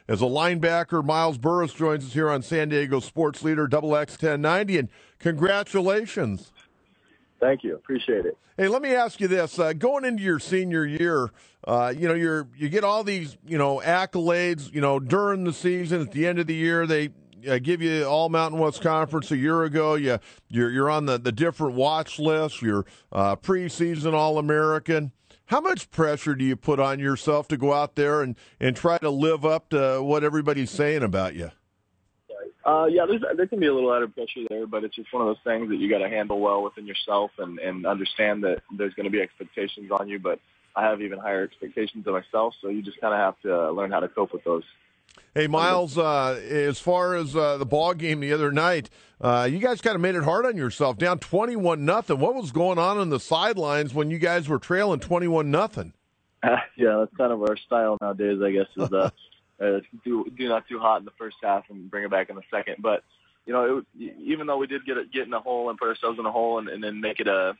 as a linebacker. Miles Burris joins us here on San Diego Sports Leader XX 1090, and congratulations. Thank you. Appreciate it. Hey, let me ask you this. Going into your senior year, you get all these, accolades, during the season. At the end of the year, they give you All Mountain West Conference a year ago. You're on the different watch lists. You're preseason All-American. How much pressure do you put on yourself to go out there and try to live up to what everybody's saying about you? There can be a little added pressure there, but it's just one of those things that you got to handle well within yourself and understand that there's going to be expectations on you, but I have even higher expectations of myself, so you just kind of have to learn how to cope with those. Hey, Miles, as far as the ball game the other night, you guys kind of made it hard on yourself, down 21-0. What was going on the sidelines when you guys were trailing 21-0? Yeah, that's kind of our style nowadays, I guess, is do not too hot in the first half and bring it back in the second. But, even though we did get in a hole and put ourselves in a hole and then make it a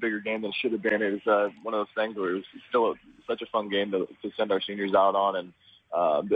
bigger game than it should have been, it was one of those things where it was still such a fun game to send our seniors out on. And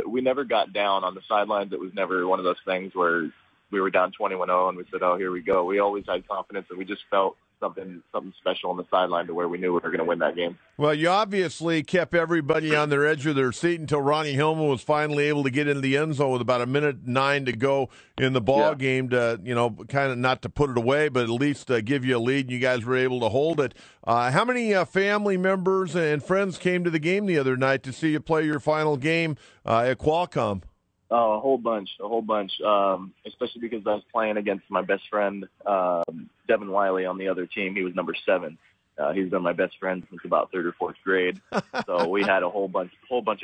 we never got down on the sidelines. It was never one of those things where we were down 21-0 and we said, oh, here we go. We always had confidence, and we just felt something special on the sideline to where we knew we were going to win that game. Well, you obviously kept everybody on their edge of their seat until Ronnie Hillman was finally able to get into the end zone with about 1:09 to go in the ball game to, kind of not to put it away, but at least give you a lead, and you guys were able to hold it. How many family members and friends came to the game the other night to see you play your final game at Qualcomm? Oh, a whole bunch, especially because I was playing against my best friend, Devin Wiley, on the other team. He was number 7. He's been my best friend since about 3rd or 4th grade. So we had a whole bunch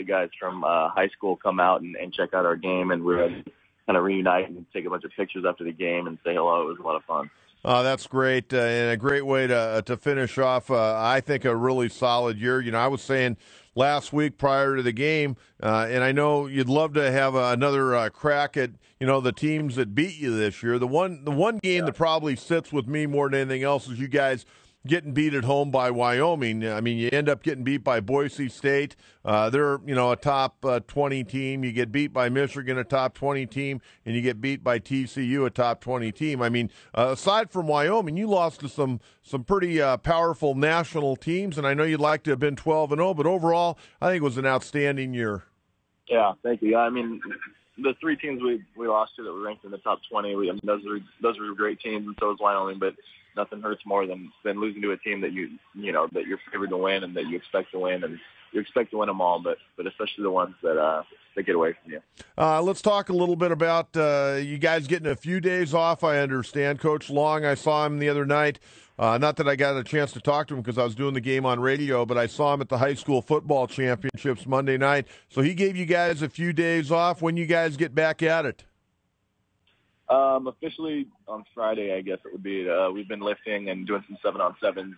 of guys from high school come out and check out our game, and we were kind of reunite and take a bunch of pictures after the game and say hello. It was a lot of fun. That's great, and a great way to finish off, I think, a really solid year. I was saying last week prior to the game, and I know you'd love to have another crack at, the teams that beat you this year. The one game that probably sits with me more than anything else is you guys getting beat at home by Wyoming. I mean, you end up getting beat by Boise State. They're, a top 20 team. You get beat by Michigan, a top 20 team, and you get beat by TCU, a top 20 team. I mean, aside from Wyoming, you lost to some pretty powerful national teams, and I know you'd like to have been 12-0, but overall, I think it was an outstanding year. Yeah, thank you. I mean, the 3 teams we lost to that were ranked in the top 20, those were great teams, and so was Wyoming, but nothing hurts more than losing to a team that that you're favored to win and that you expect to win, and you expect to win them all, but especially the ones that get away from you. Let's talk a little bit about you guys getting a few days off. I understand Coach Long, I saw him the other night. Not that I got a chance to talk to him because I was doing the game on radio, but I saw him at the high school football championships Monday night. So he gave you guys a few days off. When you guys get back at it? Officially on Friday, I guess it would be. We've been lifting and doing some 7-on-7s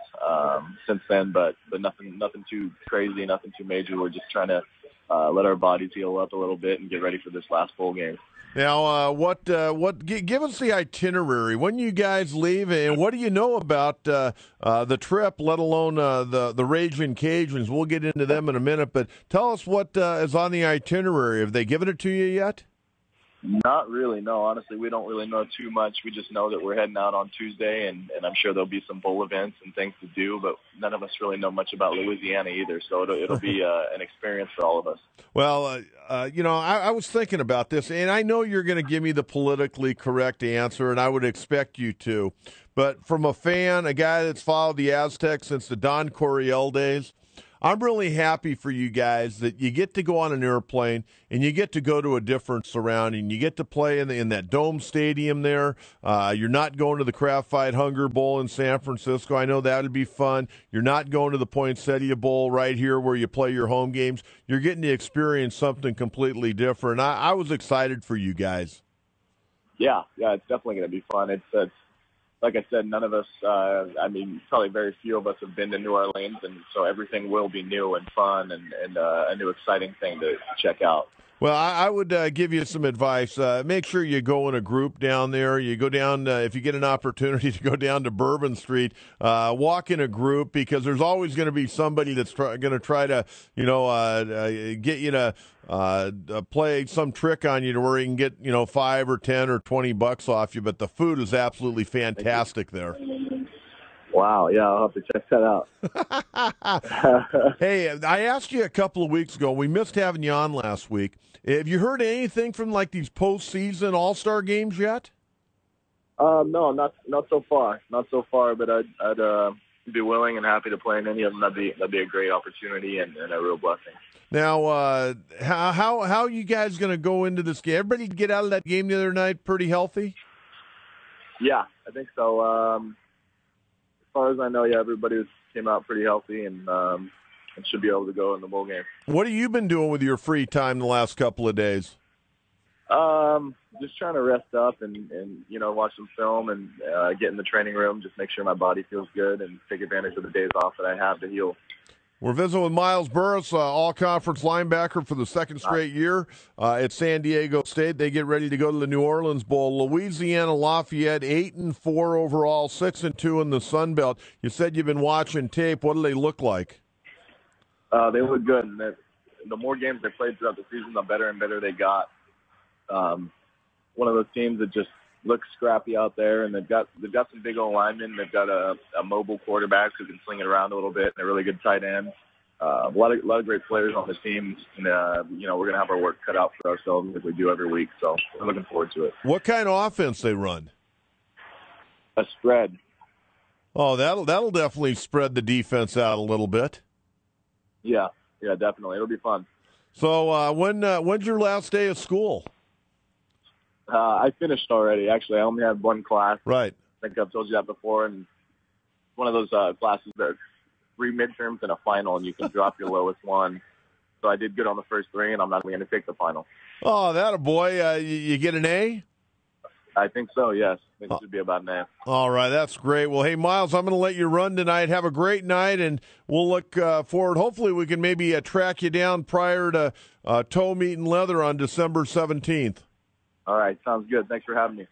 since then, but nothing too crazy, nothing too major. We're just trying to let our bodies heal up a little bit and get ready for this last bowl game. Now, give us the itinerary. When you guys leave, and what do you know about the trip, let alone the Raging Cajuns? We'll get into them in a minute, but tell us what is on the itinerary. Have they given it to you yet? Not really, no. Honestly, we don't really know too much. We just know that we're heading out on Tuesday, and I'm sure there'll be some bowl events and things to do, but none of us really know much about Louisiana either, so it'll be an experience for all of us. Well, I was thinking about this, and I know you're going to give me the politically correct answer, and I would expect you to, but from a fan, a guy that's followed the Aztecs since the Don Coryell days, I'm really happy for you guys that you get to go on an airplane and you get to go to a different surrounding. You get to play in that dome stadium there. You're not going to the Kraft Fight Hunger Bowl in San Francisco. I know that would be fun. You're not going to the Poinsettia Bowl right here where you play your home games. You're getting to experience something completely different. I was excited for you guys. Yeah, it's definitely going to be fun. It's like I said, none of us, probably very few of us have been to New Orleans, and so everything will be new and fun and a new exciting thing to check out. Well, I would give you some advice. Make sure you go in a group down there. You go down, if you get an opportunity to go down to Bourbon Street, walk in a group, because there's always going to be somebody that's going to try to, get you to play some trick on you to where he can get, $5 or $10 or $20 off you. But the food is absolutely fantastic there. Wow, yeah, I'll have to check that out. Hey, I asked you a couple of weeks ago. We missed having you on last week. Have you heard anything from like these postseason All-Star games yet? No, not so far. Not so far, but I'd be willing and happy to play in any of them. That'd be a great opportunity and a real blessing. Now, how are you guys going to go into this game? Everybody get out of that game the other night pretty healthy? Yeah, I think so. As far as I know, yeah, everybody came out pretty healthy and should be able to go in the bowl game. What have you been doing with your free time the last couple of days? Just trying to rest up and watch some film and get in the training room, just make sure my body feels good and take advantage of the days off that I have to heal. We're visiting with Miles Burris, all-conference linebacker for the second straight year at San Diego State. They get ready to go to the New Orleans Bowl. Louisiana Lafayette, 8-4 overall, 6-2 in the Sun Belt. You said you've been watching tape. What do they look like? They look good. And the more games they played throughout the season, the better and better they got. One of those teams that just looks scrappy out there, and they've got some big old linemen. They've got a mobile quarterback who can sling it around a little bit, and a really good tight end. A lot of great players on the team, and we're gonna have our work cut out for ourselves as we do every week. So we're looking forward to it. What kind of offense they run? A spread. Oh, that'll definitely spread the defense out a little bit. Yeah, definitely. It'll be fun. So when's your last day of school? I finished already. Actually, I only had one class. Right. I think I've told you that before. And one of those classes that 3 midterms and a final, and you can drop your lowest one. So I did good on the first 3, and I'm not going to take the final. Oh, that a boy. You get an A? I think so, yes. I think it should be about an A. All right, that's great. Well, hey, Miles, I'm going to let you run tonight. Have a great night, and we'll look forward. Hopefully we can maybe track you down prior to toe meat and leather on December 17th. All right, sounds good. Thanks for having me.